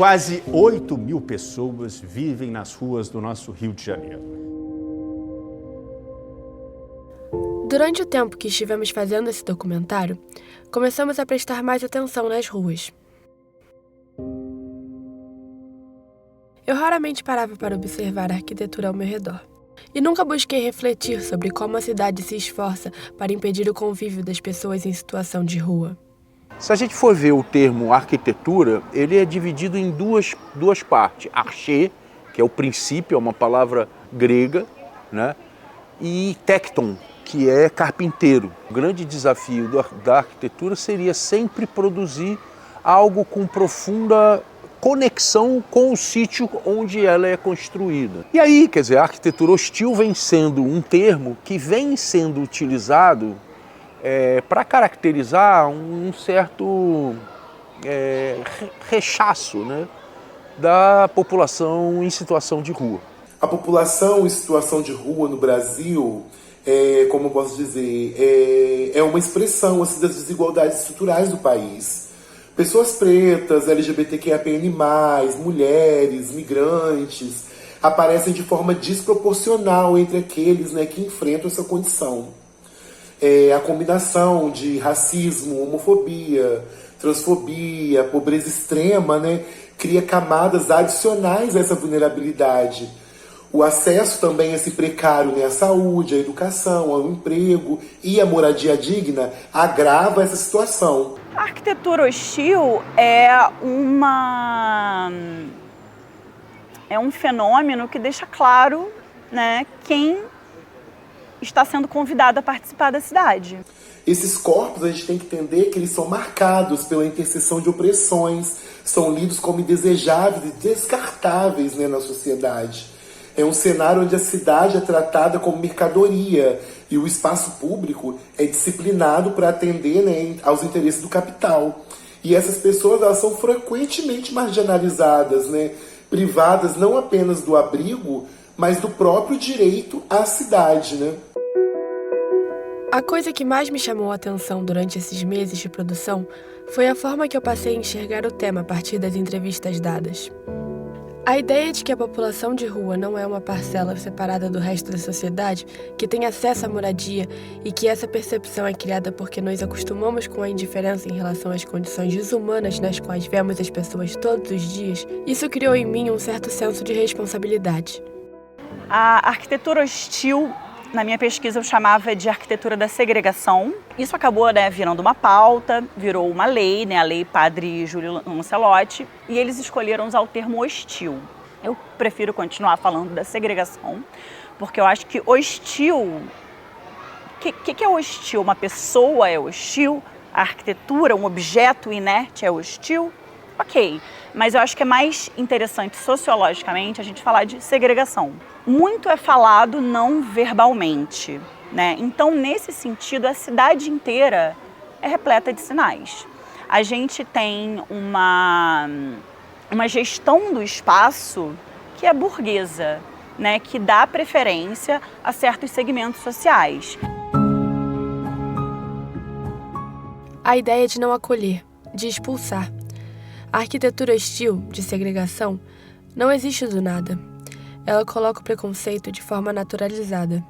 Quase 8.000 pessoas vivem nas ruas do nosso Rio de Janeiro. Durante o tempo que estivemos fazendo esse documentário, começamos a prestar mais atenção nas ruas. Eu raramente parava para observar a arquitetura ao meu redor. E nunca busquei refletir sobre como a cidade se esforça para impedir o convívio das pessoas em situação de rua. Se a gente for ver o termo arquitetura, ele é dividido em duas partes. Arche, que é o princípio, é uma palavra grega, né? E tecton, que é carpinteiro. O grande desafio da arquitetura seria sempre produzir algo com profunda conexão com o sítio onde ela é construída. E aí, quer dizer, a arquitetura hostil vem sendo um termo que vem sendo utilizado para caracterizar um certo rechaço, né, da população em situação de rua. A população em situação de rua no Brasil, como eu posso dizer, é uma expressão assim, das desigualdades estruturais do país. Pessoas pretas, LGBTQIAPN+, mulheres, migrantes, aparecem de forma desproporcional entre aqueles, né, que enfrentam essa condição. A combinação de racismo, homofobia, transfobia, pobreza extrema, né, cria camadas adicionais a essa vulnerabilidade. O acesso também a esse precário, né, à saúde, à educação, ao emprego e à moradia digna agrava essa situação. A arquitetura hostil é um fenômeno que deixa claro, né, quem está sendo convidado a participar da cidade. Esses corpos a gente tem que entender que eles são marcados pela interseção de opressões, são lidos como indesejáveis e descartáveis, né, na sociedade. É um cenário onde a cidade é tratada como mercadoria e o espaço público é disciplinado para atender, né, aos interesses do capital. E essas pessoas elas são frequentemente marginalizadas, né, privadas não apenas do abrigo, mas do próprio direito à cidade, né? A coisa que mais me chamou a atenção durante esses meses de produção foi a forma que eu passei a enxergar o tema a partir das entrevistas dadas. A ideia de que a população de rua não é uma parcela separada do resto da sociedade, que tem acesso à moradia e que essa percepção é criada porque nos acostumamos com a indiferença em relação às condições desumanas nas quais vemos as pessoas todos os dias, isso criou em mim um certo senso de responsabilidade. A arquitetura hostil, na minha pesquisa, eu chamava de arquitetura da segregação. Isso acabou, né, virando uma pauta, virou uma lei, né, a Lei Padre Júlio Lancelotti, e eles escolheram usar o termo hostil. Eu prefiro continuar falando da segregação, porque eu acho que hostil... O que é hostil? Uma pessoa é hostil? A arquitetura, um objeto inerte é hostil? Ok, mas eu acho que é mais interessante sociologicamente a gente falar de segregação. Muito é falado não verbalmente, né? Então, nesse sentido, a cidade inteira é repleta de sinais. A gente tem uma gestão do espaço que é burguesa, né? Que dá preferência a certos segmentos sociais. A ideia de não acolher, de expulsar. A arquitetura hostil, de segregação, não existe do nada. Ela coloca o preconceito de forma naturalizada.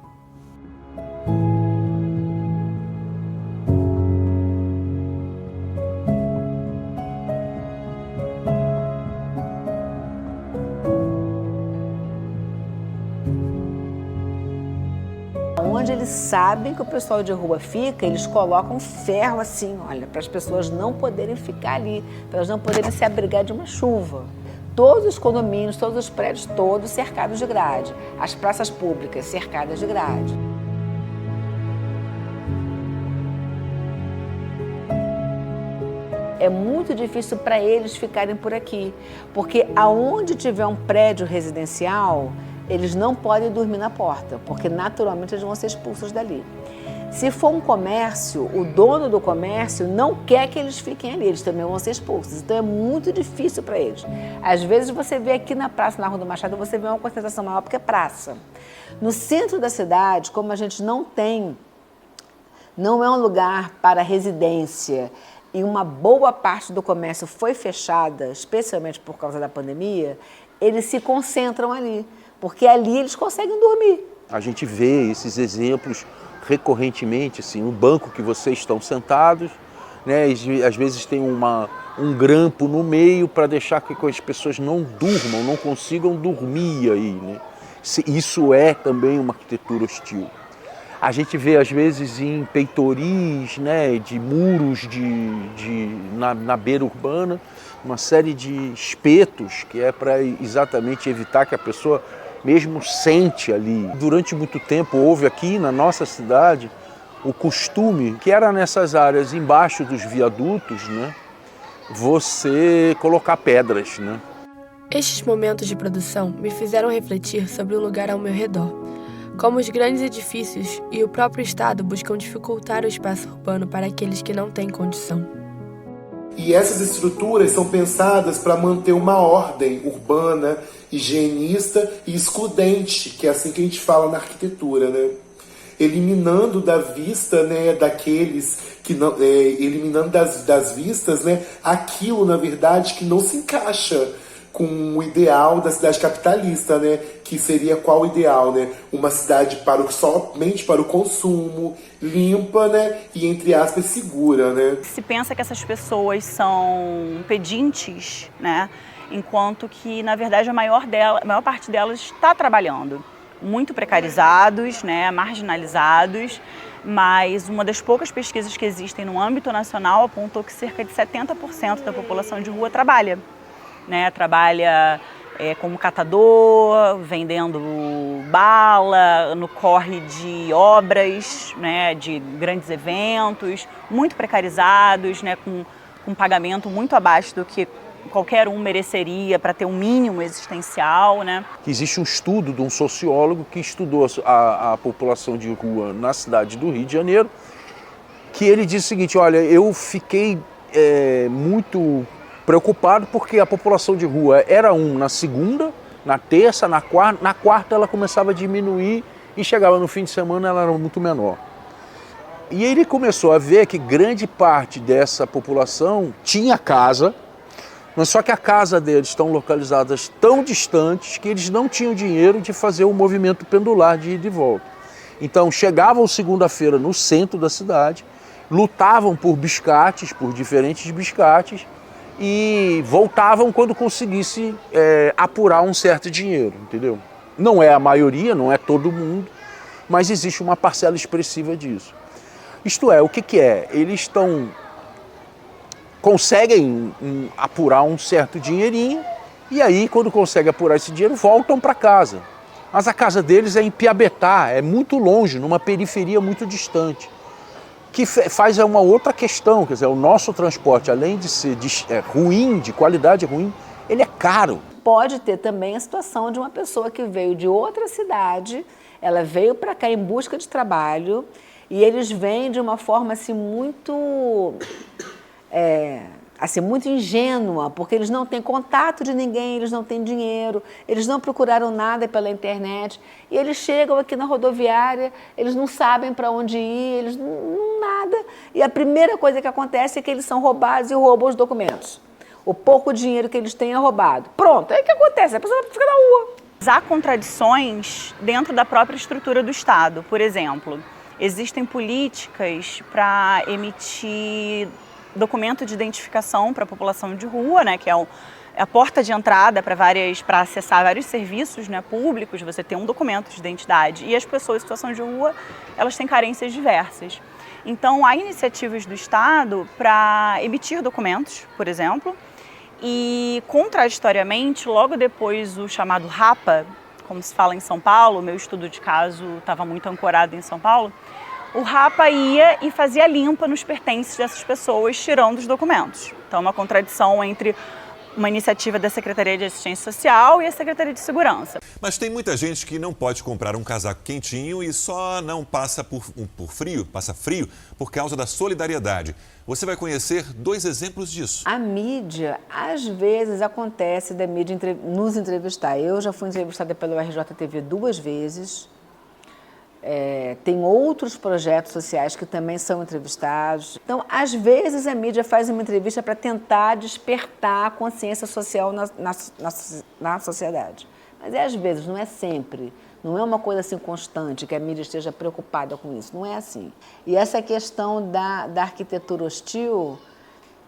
Onde eles sabem que o pessoal de rua fica, eles colocam ferro assim, olha, para as pessoas não poderem ficar ali, para elas não poderem se abrigar de uma chuva. Todos os condomínios, todos os prédios, todos cercados de grade. As praças públicas cercadas de grade. É muito difícil para eles ficarem por aqui, porque aonde tiver um prédio residencial, eles não podem dormir na porta, porque naturalmente eles vão ser expulsos dali. Se for um comércio, o dono do comércio não quer que eles fiquem ali, eles também vão ser expulsos. Então é muito difícil para eles. Às vezes você vê aqui na praça, na Rua do Machado, você vê uma concentração maior porque é praça. No centro da cidade, como a gente não é um lugar para residência, e uma boa parte do comércio foi fechada, especialmente por causa da pandemia, eles se concentram ali, porque ali eles conseguem dormir. A gente vê esses exemplos recorrentemente, assim, no banco que vocês estão sentados, né, às vezes tem um grampo no meio para deixar que as pessoas não durmam, não consigam dormir aí, né? Isso é também uma arquitetura hostil. A gente vê, às vezes, em peitoris, né, de muros na beira urbana, uma série de espetos que é para exatamente evitar que a pessoa mesmo sente ali. Durante muito tempo houve aqui na nossa cidade o costume, que era nessas áreas embaixo dos viadutos, né, você colocar pedras, né? Estes momentos de produção me fizeram refletir sobre o lugar ao meu redor, como os grandes edifícios e o próprio Estado buscam dificultar o espaço urbano para aqueles que não têm condição. E essas estruturas são pensadas para manter uma ordem urbana, higienista e excludente, que é assim que a gente fala na arquitetura, né? Eliminando da vista, né, daqueles que não, eliminando das vistas, né, aquilo, na verdade, que não se encaixa com o ideal da cidade capitalista, né? Que seria qual ideal, né? Uma cidade somente para o consumo, limpa, né? E, entre aspas, segura, né? Se pensa que essas pessoas são pedintes, né? Enquanto que, na verdade, a maior parte delas está trabalhando. Muito precarizados, né? Marginalizados, mas uma das poucas pesquisas que existem no âmbito nacional apontou que cerca de 70% da população de rua trabalha. Né, trabalha como catador, vendendo bala, no corre de obras, né, de grandes eventos, muito precarizados, né, com pagamento muito abaixo do que qualquer um mereceria para ter um mínimo existencial. Né. Existe um estudo de um sociólogo que estudou a população de rua na cidade do Rio de Janeiro, que ele disse o seguinte: olha, eu fiquei muito preocupado porque a população de rua era na segunda, na terça, na quarta ela começava a diminuir e chegava no fim de semana ela era muito menor. E ele começou a ver que grande parte dessa população tinha casa, mas só que a casa deles estão localizadas tão distantes que eles não tinham dinheiro de fazer o movimento pendular de ida e volta. Então chegavam segunda-feira no centro da cidade, lutavam por biscates, por diferentes biscates, e voltavam quando conseguisse apurar um certo dinheiro, entendeu? Não é a maioria, não é todo mundo, mas existe uma parcela expressiva disso. Isto é, o que é? Eles conseguem apurar um certo dinheirinho e aí, quando conseguem apurar esse dinheiro, voltam para casa. Mas a casa deles é em Piabetá, é muito longe, numa periferia muito distante. Que faz uma outra questão, quer dizer, o nosso transporte, além de ser ruim, de qualidade ruim, ele é caro. Pode ter também a situação de uma pessoa que veio de outra cidade, ela veio para cá em busca de trabalho e eles vêm de uma forma assim muito muito ingênua, porque eles não têm contato de ninguém, eles não têm dinheiro, eles não procuraram nada pela internet e eles chegam aqui na rodoviária, eles não sabem para onde ir, eles não nada. E a primeira coisa que acontece é que eles são roubados e roubam os documentos. O pouco dinheiro que eles têm é roubado. Pronto, aí o que acontece? A pessoa fica na rua. Há contradições dentro da própria estrutura do Estado. Por exemplo, existem políticas para emitir documento de identificação para a população de rua, né, que é a porta de entrada para acessar vários serviços, né, públicos. Você tem um documento de identidade e as pessoas em situação de rua, elas têm carências diversas. Então, há iniciativas do Estado para emitir documentos, por exemplo, e, contraditoriamente, logo depois o chamado RAPA, como se fala em São Paulo, meu estudo de caso estava muito ancorado em São Paulo, o RAPA ia e fazia limpa nos pertences dessas pessoas, tirando os documentos. Então, uma contradição entre uma iniciativa da Secretaria de Assistência Social e a Secretaria de Segurança. Mas tem muita gente que não pode comprar um casaco quentinho e só não passa passa frio por causa da solidariedade. Você vai conhecer 2 exemplos disso. A mídia, às vezes, acontece da mídia nos entrevistar. Eu já fui entrevistada pelo RJTV 2 vezes. Tem outros projetos sociais que também são entrevistados. Então, às vezes, a mídia faz uma entrevista para tentar despertar a consciência social na sociedade. Mas às vezes, não é sempre. Não é uma coisa assim constante, que a mídia esteja preocupada com isso. Não é assim. E essa questão da arquitetura hostil,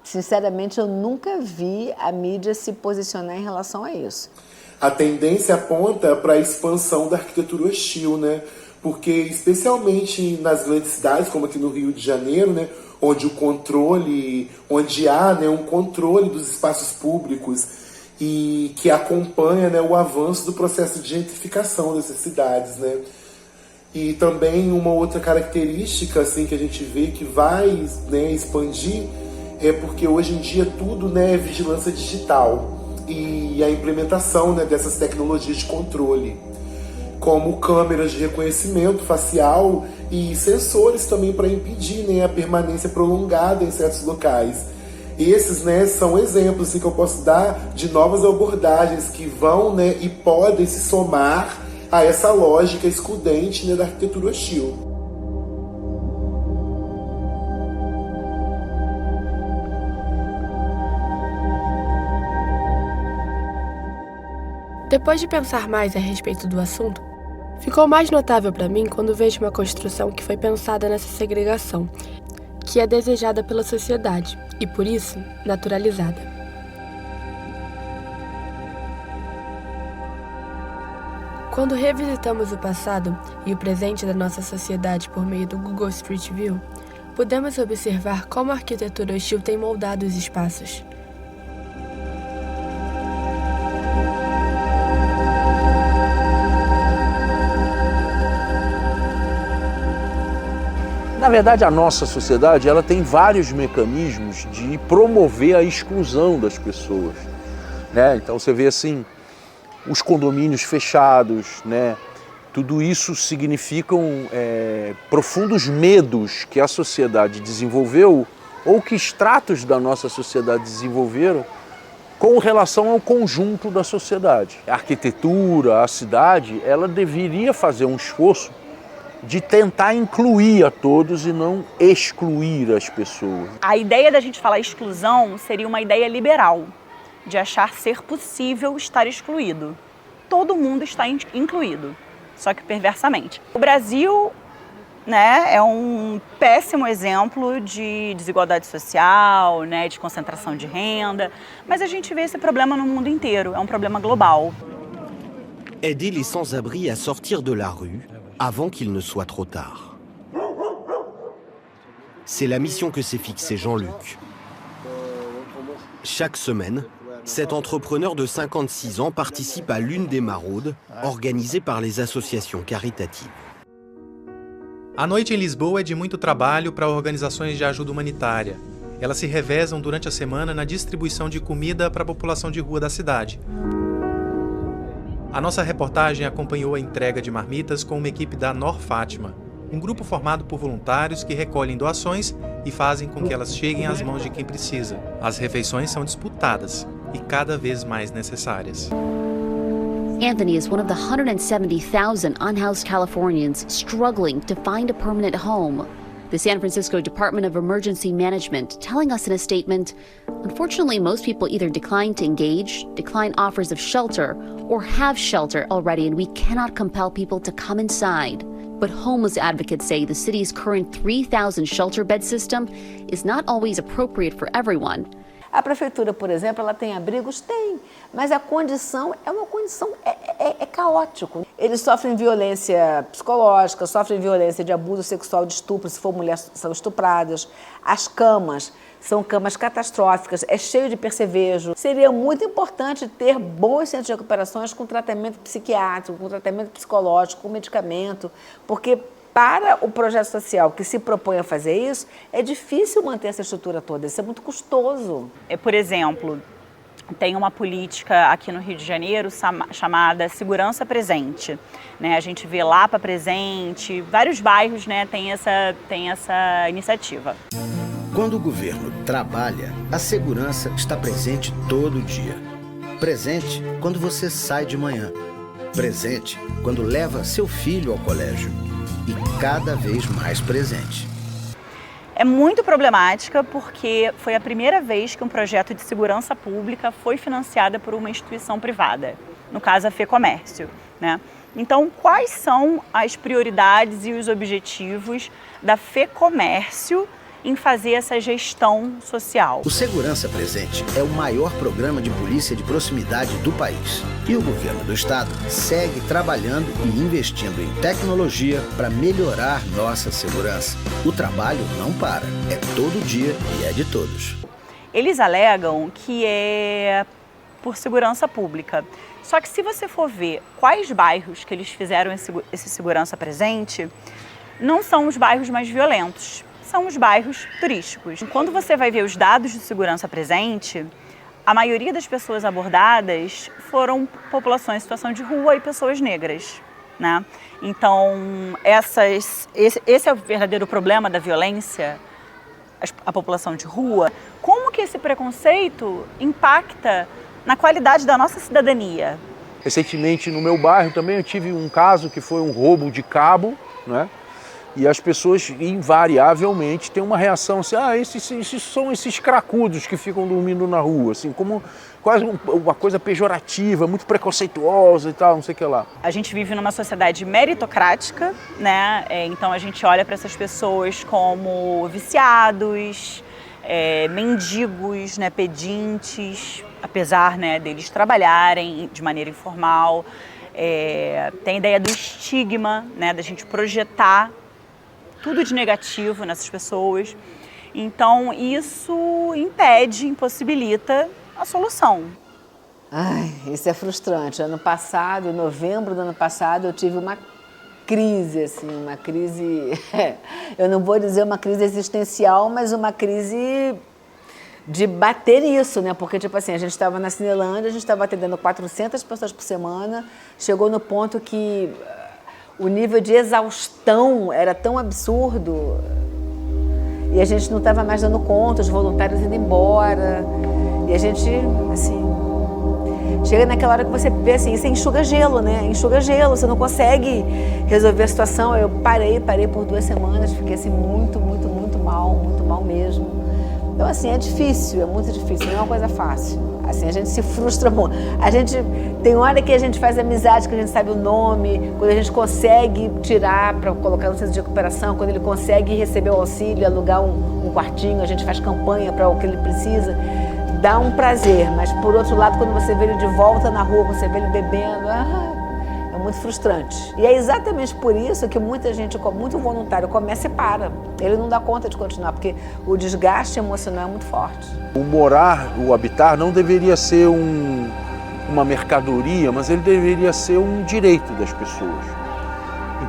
sinceramente, eu nunca vi a mídia se posicionar em relação a isso. A tendência aponta para a expansão da arquitetura hostil, né? Porque, especialmente nas grandes cidades, como aqui no Rio de Janeiro, né, onde há, né, um controle dos espaços públicos e que acompanha, né, o avanço do processo de gentrificação dessas cidades, né? E também uma outra característica assim, que a gente vê que vai, né, expandir é porque hoje em dia tudo, né, é vigilância digital e a implementação, né, dessas tecnologias de controle, como câmeras de reconhecimento facial e sensores também para impedir, né, a permanência prolongada em certos locais. Esses, né, são exemplos assim, que eu posso dar de novas abordagens que vão, né, e podem se somar a essa lógica excludente, né, da arquitetura hostil. Depois de pensar mais a respeito do assunto, ficou mais notável para mim quando vejo uma construção que foi pensada nessa segregação, que é desejada pela sociedade e, por isso, naturalizada. Quando revisitamos o passado e o presente da nossa sociedade por meio do Google Street View, podemos observar como a arquitetura hostil tem moldado os espaços. Na verdade, a nossa sociedade ela tem vários mecanismos de promover a exclusão das pessoas, né? Então você vê assim, os condomínios fechados, né? Tudo isso significam profundos medos que a sociedade desenvolveu ou que estratos da nossa sociedade desenvolveram com relação ao conjunto da sociedade. A arquitetura, a cidade, ela deveria fazer um esforço de tentar incluir a todos e não excluir as pessoas. A ideia da gente falar exclusão seria uma ideia liberal, de achar ser possível estar excluído. Todo mundo está incluído, só que perversamente. O Brasil, né, é um péssimo exemplo de desigualdade social, né, de concentração de renda, mas a gente vê esse problema no mundo inteiro, é um problema global. Aider les sans-abri à sortir de la rue avant qu'il ne soit trop tard. C'est la mission que s'est fixée Jean-Luc. Chaque semaine, cet entrepreneur de 56 ans participe à l'une des maraudes organisées par les associations caritatives. A noite em Lisboa é de muito trabalho para organizações de ajuda humanitária. Elas se revezam durante a semana na distribuição de comida para a população de rua da cidade. A nossa reportagem acompanhou a entrega de marmitas com uma equipe da Nor Fátima, um grupo formado por voluntários que recolhem doações e fazem com que elas cheguem às mãos de quem precisa. As refeições são disputadas e cada vez mais necessárias. Anthony is one of the 170,000 unhoused Californians struggling to find a permanent home. The San Francisco Department of Emergency Management telling us in a statement, unfortunately, most people either decline to engage, decline offers of shelter, or have shelter already, and we cannot compel people to come inside. But homeless advocates say the city's current 3,000 shelter bed system is not always appropriate for everyone. A prefeitura, por exemplo, ela tem abrigos? Tem, mas a condição é uma condição caótico. Eles sofrem violência psicológica, sofrem violência de abuso sexual, de estupro, se for mulher, são estupradas. As camas são camas catastróficas, é cheio de percevejo. Seria muito importante ter bons centros de recuperações com tratamento psiquiátrico, com tratamento psicológico, com medicamento, porque para o projeto social que se propõe a fazer isso, é difícil manter essa estrutura toda, isso é muito custoso. Por exemplo, tem uma política aqui no Rio de Janeiro chamada Segurança Presente. Né? A gente vê Lapa Presente, vários bairros, né, tem essa iniciativa. Quando o governo trabalha, a segurança está presente todo dia. Presente quando você sai de manhã. Presente quando leva seu filho ao colégio. e cada vez mais presente. É muito problemática porque foi a primeira vez que um projeto de segurança pública foi financiado por uma instituição privada, no caso a FEComércio, né? Então, quais são as prioridades e os objetivos da FEComércio em fazer essa gestão social? O Segurança Presente é o maior programa de polícia de proximidade do país. E o governo do estado segue trabalhando e investindo em tecnologia para melhorar nossa segurança. O trabalho não para, é todo dia e é de todos. Eles alegam que é por segurança pública. Só que se você for ver quais bairros que eles fizeram esse Segurança Presente, não são os bairros mais violentos, são os bairros turísticos. Quando você vai ver os dados do Segurança Presente, a maioria das pessoas abordadas foram populações em situação de rua e pessoas negras, né? Então, esse é o verdadeiro problema da violência, a população de rua. Como que esse preconceito impacta na qualidade da nossa cidadania? Recentemente, no meu bairro também, eu tive um caso que foi um roubo de cabo, né? E as pessoas, invariavelmente, têm uma reação assim, esses são esses cracudos que ficam dormindo na rua, assim, como quase uma coisa pejorativa, muito preconceituosa e tal, não sei o que lá. A gente vive numa sociedade meritocrática, né? Então a gente olha para essas pessoas como viciados, mendigos, né? Pedintes, apesar, né, deles trabalharem de maneira informal. Tem a ideia do estigma, né, da gente projetar tudo de negativo nessas pessoas. Então, isso impede, impossibilita a solução. Ai, isso é frustrante. Ano passado, em novembro do ano passado, eu tive uma crise, assim, uma crise... eu não vou dizer uma crise existencial, mas uma crise de bater nisso, né? Porque, tipo assim, a gente estava na Cinelândia, a gente estava atendendo 400 pessoas por semana, chegou no ponto que o nível de exaustão era tão absurdo e a gente não estava mais dando conta, os voluntários indo embora. E a gente, assim, chega naquela hora que você vê, assim, isso enxuga gelo, né? Enxuga gelo, você não consegue resolver a situação. Eu parei por 2 semanas, fiquei assim muito mal mesmo. Então, assim, é difícil, é muito difícil, não é uma coisa fácil. Assim, a gente se frustra muito. A gente tem hora que a gente faz amizade, que a gente sabe o nome, quando a gente consegue tirar para colocar no centro de recuperação, quando ele consegue receber o auxílio, alugar um quartinho, a gente faz campanha para o que ele precisa, dá um prazer. Mas, por outro lado, quando você vê ele de volta na rua, você vê ele bebendo, é muito frustrante. E é exatamente por isso que muito voluntário começa e para. Ele não dá conta de continuar, porque o desgaste emocional é muito forte. O habitar não deveria ser uma mercadoria, mas ele deveria ser um direito das pessoas.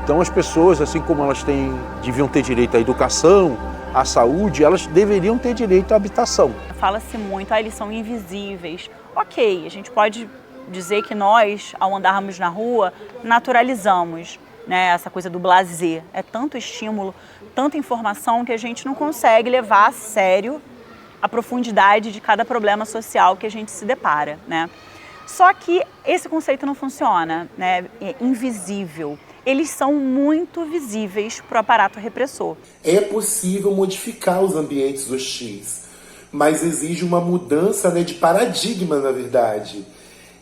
Então as pessoas, assim como elas deviam ter direito à educação, à saúde, elas deveriam ter direito à habitação. Fala-se muito, eles são invisíveis. Ok, a gente pode dizer que nós, ao andarmos na rua, naturalizamos, né, essa coisa do blazer. É tanto estímulo, tanta informação que a gente não consegue levar a sério a profundidade de cada problema social que a gente se depara, né? Só que esse conceito não funciona, né? É invisível. Eles são muito visíveis para o aparato repressor. É possível modificar os ambientes hostis, mas exige uma mudança, né, de paradigma, na verdade.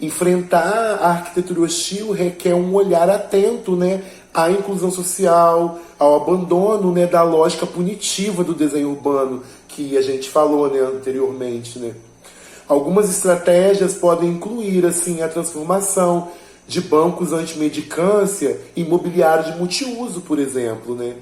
Enfrentar a arquitetura hostil requer um olhar atento, né, à inclusão social, ao abandono, né, da lógica punitiva do desenho urbano, que a gente falou, né, anteriormente, né. Algumas estratégias podem incluir, assim, a transformação de bancos antimedicância em mobiliário de multiuso, por exemplo, né.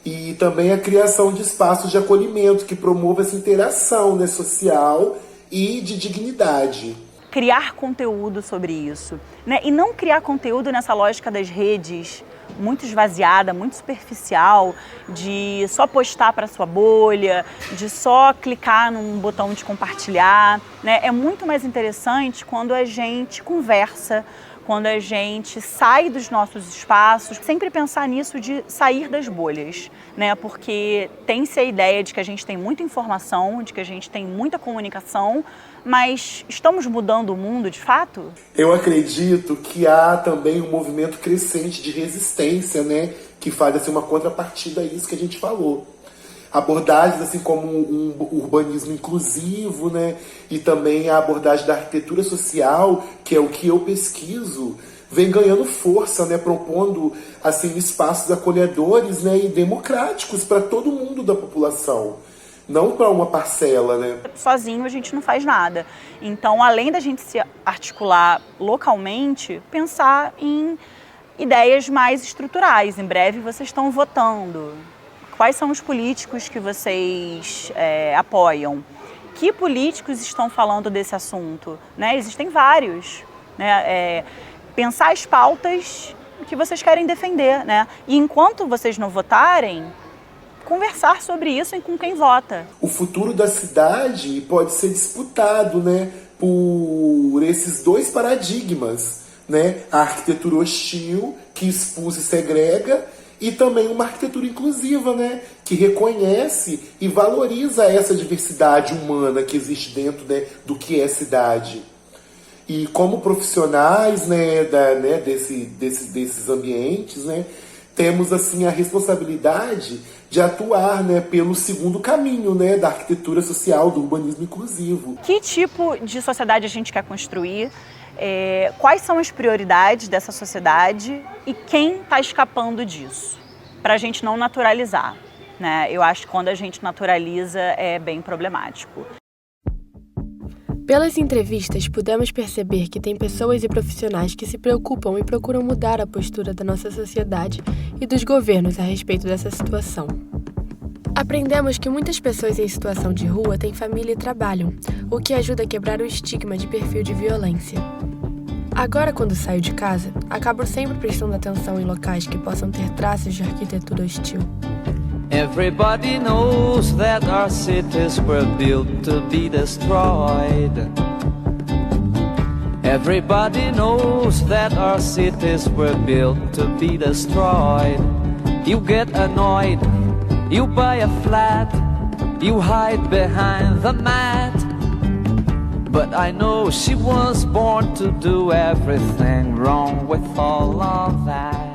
E também a criação de espaços de acolhimento que promovam essa interação, né, social e de dignidade. Criar conteúdo sobre isso, né? E não criar conteúdo nessa lógica das redes muito esvaziada, muito superficial, de só postar para sua bolha, de só clicar num botão de compartilhar, né? É muito mais interessante quando a gente conversa, quando a gente sai dos nossos espaços, sempre pensar nisso de sair das bolhas, né? Porque tem-se a ideia de que a gente tem muita informação, de que a gente tem muita comunicação, mas estamos mudando o mundo de fato? Eu acredito que há também um movimento crescente de resistência, né, que faz assim, uma contrapartida a isso que a gente falou. Abordagens assim como um urbanismo inclusivo, né? E também a abordagem da arquitetura social, que é o que eu pesquiso, vem ganhando força, né? Propondo assim, espaços acolhedores, né? E democráticos para todo mundo da população, não para uma parcela, né? Sozinho a gente não faz nada. Então, além da gente se articular localmente, pensar em ideias mais estruturais. Em breve vocês estão votando. Quais são os políticos que vocês apoiam? Que políticos estão falando desse assunto? Né? Existem vários. Né? Pensar as pautas que vocês querem defender. Né? E enquanto vocês não votarem, conversar sobre isso com quem vota. O futuro da cidade pode ser disputado, né, por esses dois paradigmas, né? A arquitetura hostil, que expulsa e segrega, e também uma arquitetura inclusiva, né, que reconhece e valoriza essa diversidade humana que existe dentro, né, do que é cidade. E como profissionais, né, desses ambientes, né, temos assim a responsabilidade de atuar, né, pelo segundo caminho, né, da arquitetura social, do urbanismo inclusivo. Que tipo de sociedade a gente quer construir? Quais são as prioridades dessa sociedade e quem está escapando disso? Para a gente não naturalizar. Né? Eu acho que quando a gente naturaliza é bem problemático. Pelas entrevistas, pudemos perceber que tem pessoas e profissionais que se preocupam e procuram mudar a postura da nossa sociedade e dos governos a respeito dessa situação. Aprendemos que muitas pessoas em situação de rua têm família e trabalham, o que ajuda a quebrar o estigma de perfil de violência. Agora, quando saio de casa, acabo sempre prestando atenção em locais que possam ter traços de arquitetura hostil. Everybody knows that our cities were built to be destroyed. Everybody knows that our cities were built to be destroyed. You get annoyed, you buy a flat, you hide behind the mat. But I know she was born to do everything wrong with all of that.